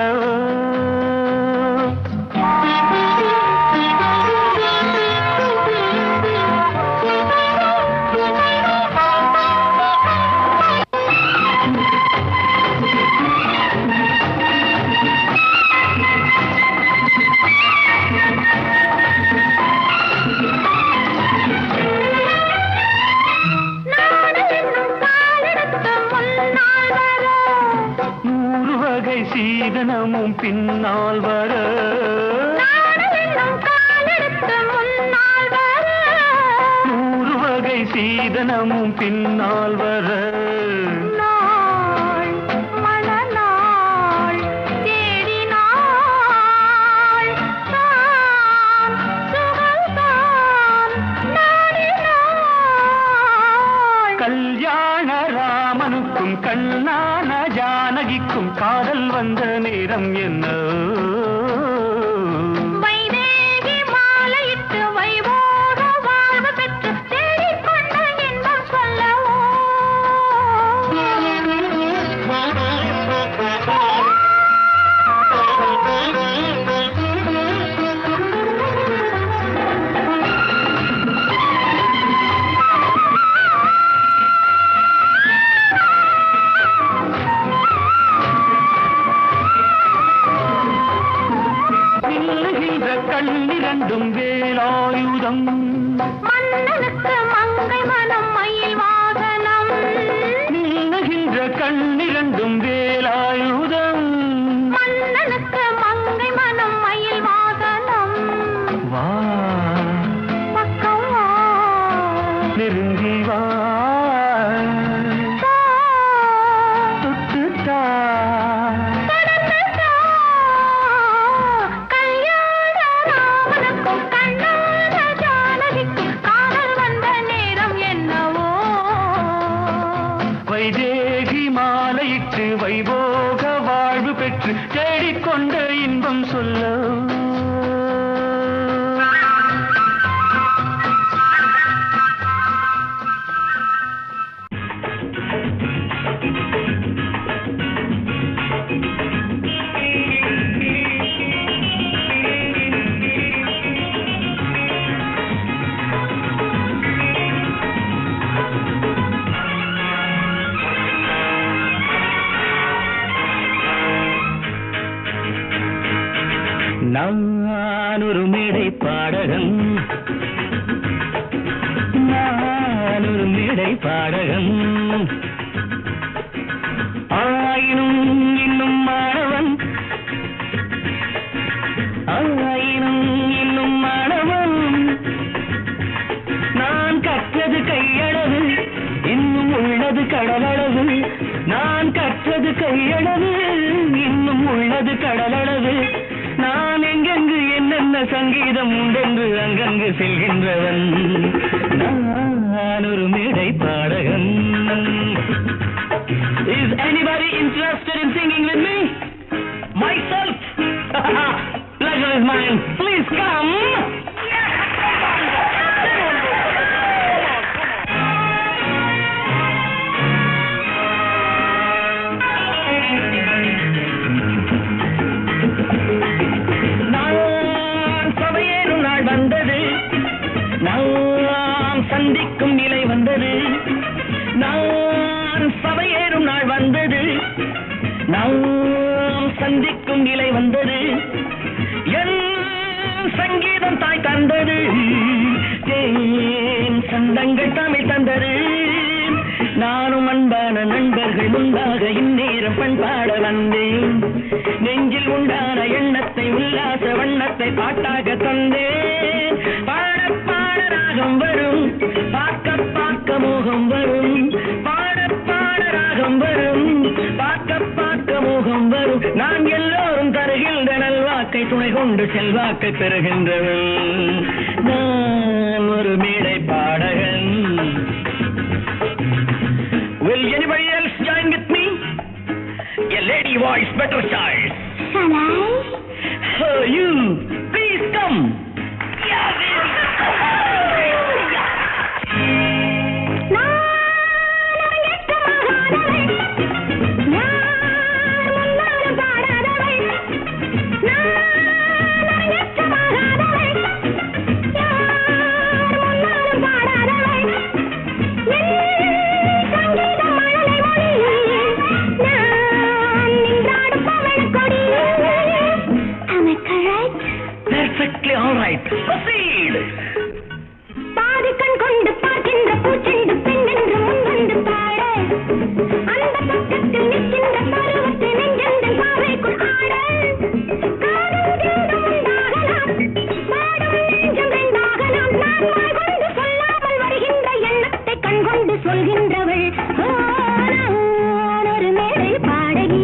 சீதனமும் பின்னால் வர, நூறு வகை சீதனமும் பின்னால் வர, மணநாள் தேடினாள் தான் சுகல்தான் நாடினாள். கல்யாண ராமனுக்கும் கண்ணான ஜானகிக்கும் காதல் வந்த நேரம் என்ன? வைதேகி மாலையிட்டு வைபோக வாழ்வு பெற்று தேடிக்கொண்ட இன்பம் சொல்லவோ. ஏந்தும் வேலாயுதம் மன்னனுக்கு மங்கை மனம் மயில் வாகனம் வா பக்கம் வா நெருங்கி வா தொட்டுட்டா கல்யாண ராமனுக்கும் கண்ணான ஜானகிக்கும் காதல் வந்த நேரம் என்னவோ வைதேகி மாலையிட்டு வைபோக வாழ்வு பெற்று தேடிக்கொண்ட இன்பம் சொல்ல நான் ஒரு மேடை பாடகன் நான் ஒரு மேடை பாடகன் ஆயினும் இன்னும் மாணவன் ஆயினும் இன்னும் மாணவன் நான் கற்றது கையளவு இன்னும் உள்ளது கடலளவு நான் கற்றது கையளவு இன்னும் உள்ளது கடலளவு நான் எங்கெங்கு என்னென்ன சங்கீதம் உண்டென்று அங்கங்கு செல்கின்றவன் நான் ஒரு மேடை பாடகன். Is anybody interested in singing with me? Myself? Pleasure is mine. Please come. நாம் சந்திக்கும் நிலை வந்தது நான் சபையேறும் நாள் வந்தது நாம் சந்திக்கும் நிலை வந்தது என் சங்கீதம் தாய் தந்தது என் சந்தங்கள் தமிழ் தந்தது நானும் அன்பான நண்பர்கள் முன்பாக இந்நேரம் பண்பாட வந்தேன் நெஞ்சில் உண்டான எண்ணத்தை உல்லாச வண்ணத்தை பாட்டாக தந்தேன் பாட பாட ராகம் வரும் பார்க்க பார்க்க மோகம் வரும் பாட பாட ராகம் வரும் பார்க்க பார்க்க மோகம் வரும் நான் எல்லோரும் தருகின்ற நல்வாக்கை துணை கொண்டு செல்வாக்கை பெறுகின்றவன் நான் ஒரு மேடை பாடகன். Will anybody else join with me? A lady voice better choice. Shall I? Oh, you, please come. Perfectly all right. Proceed. பாதிக்கண் கொண்டு பார்க்கின்ற பூச்செண்டு பெண் என்று முன் வந்து பாட அந்த பக்கத்தில் நிற்கின்ற பருவத்தை நெஞ்செந்தன் பாவைக்குள் ஆட காதல் கீதம் உண்டாகலாம் பாடும் நெஞ்சம் ரெண்டாகலாம் நான் வாய் கொண்டு சொல்லாமல் வருகின்ற எண்ணத்தை கண் கொண்டு சொல்கின்றவள் நான் ஒரு மேடை பாடகி.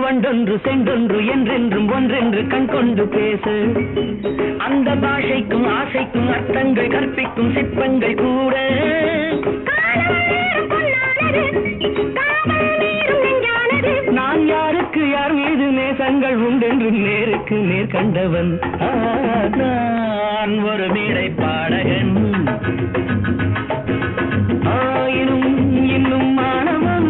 ஒன்றொன்று சென்றொன்று என்றென்றும் ஒன்றென்று கண் கொண்டு பேசு அந்த பாஷைக்கும் ஆசைக்கும் அர்த்தங்கள் கற்பிக்கும் சிற்பங்கள் கூட காதல் நீரும் நெஞ்சானது எனக்கு யார் மீது நேசங்கள் உண்டென்று நேருக்கு நேர் கண்டவன் நான் ஒரு மேடை பாடகன் ஆயினும் இன்னும் மாணவன்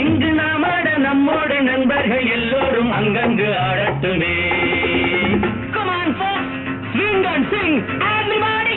இங்கு நாம் ஆட நம்மோட நண்பர்கள் எல்லோரும் அங்கங்கு ஆடட்டுமே Come on folks, swing and sing everybody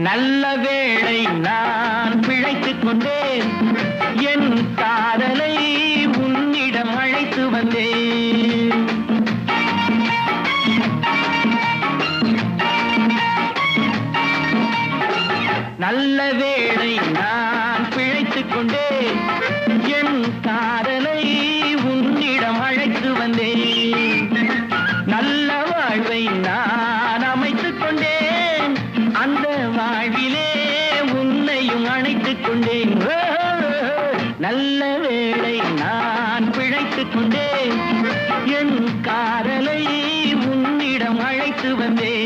நல்ல வேளை நான் பிழைத்துக் கொண்டேன் என் காதலை உன்னிடம் அழைத்து வந்தேன் நல்ல வேளை நான் பிழைத்துக் கொண்டேன் என் காதலை உன்னிடம் அழைத்து வந்தேன் நல்ல வாழ்வை நான் அமைத்துக் கொண்டேன் அந்த வாழ்விலே உன்னையும் அணைத்துக் கொண்டேன் நல்ல வேளை நான் பிழைத்துக் கொண்டேன் என் காதலை உன்னிடம் அழைத்து வந்தேன்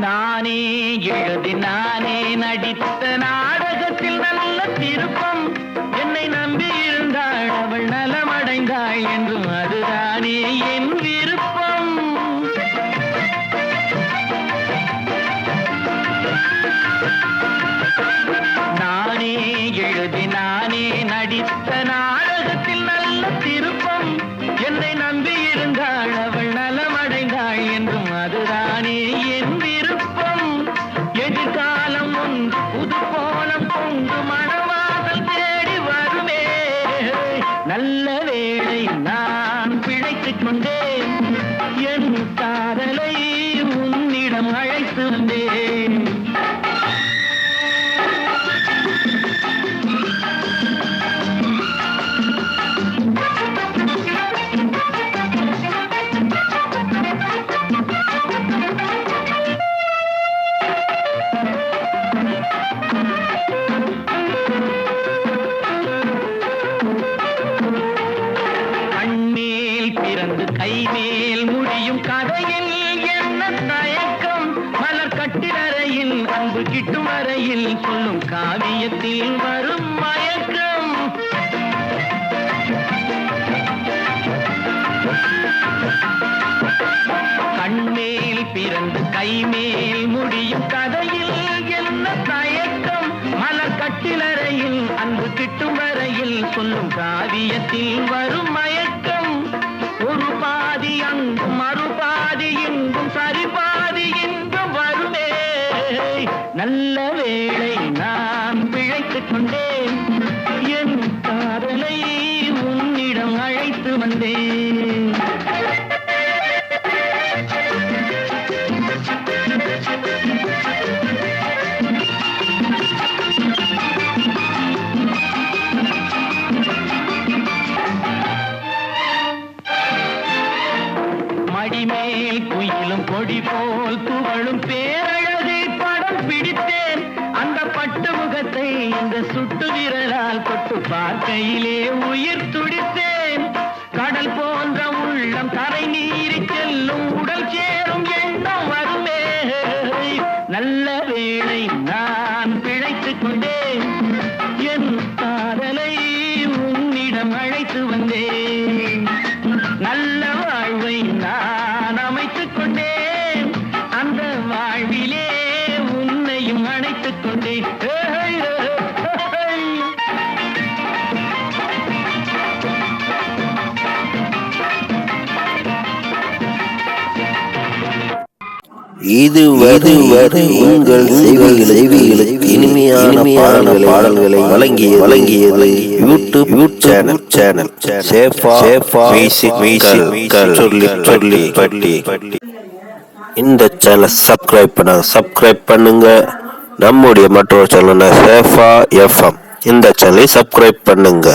நானே எழுதி நானே நடித்த நாடகத்தில் நல்ல திருப்பம் என்னை நம்பி இருந்தாள் அவள் நலமடைந்தாள் என்றும் அதுதானே என் விருப்பம் நானே எழுதி நானே நடித்த நாடகத்தில் நல்ல திருப்பம் என்னை நம்பி இருந்தாள் அவள் நலமடைந்தாள் என்றும் அதுதானே என் எதிர்காலம் ஒன்று புது கோலம் கொண்டு மணவாசல் தேடி வருமே நல்ல வேளை நான் பிழைத்துக் கொண்டேன் என் காதலை உன்னிடம் அழைத்து வந்தேன் கைமேல் முடியும் கதையில் என்ன தயக்கம் மலர் கட்டிலறையில் அன்பு கிட்டும் வரையில் சொல்லும் காவியத்தில் வரும் மயக்கம் கண்மேல் பிறந்து கைமேல் முடியும் கதையில் என்ன தயக்கம் மலர் கட்டிலறையில் அன்பு கிட்டும் வரையில் சொல்லும் காவியத்தில் வரும் மயக்கம் ஒரு பாதி அங்கும் மறுபாதி இங்கும் சரிபாதி இங்கும் வருமே நல்ல வேளை நான் பிழைத்துக் கொண்டேன் என் காதலை உன்னிடம் அழைத்து வந்தேன் மடிமேல் குயிலும் கொடி போல் துவளும் பேரழகை படம் பிடித்தேன் அந்த பட்டு முகத்தை இந்த சுட்டு விரலால் தொட்டு பார்க்கையிலே உயிர் துடித்தேன் கடல் போன்ற உள்ளம் நான் கரை நீறி செல்லும் உடல் சேரும் எண்ணம் வருமே. நல்ல வேளை நான் பிழைத்துக் கொண்டேன், என் காதலை உன்னிடம் அழைத்து வந்தேன். நல்ல வாழ்வை நான் அமைத்துக் கொண்டேன், அந்த வாழ்விலே உன்னையும் அணைத்துக் கொண்டேன். இதுவரை உங்கள் செவிகளுக்கு இனிமையான பாடல்களை வழங்கியது யூடியூப் சேனல் சேஃபா மியூசிக்கல் சொல்லி பட்டி. இந்த சேனலை சப்ஸ்கிரைப் பண்ணுங்க. நம்முடைய மற்றொரு சேனல் சேஃபா எஃப்எம், இந்த சேனலை சப்ஸ்கிரைப் பண்ணுங்க.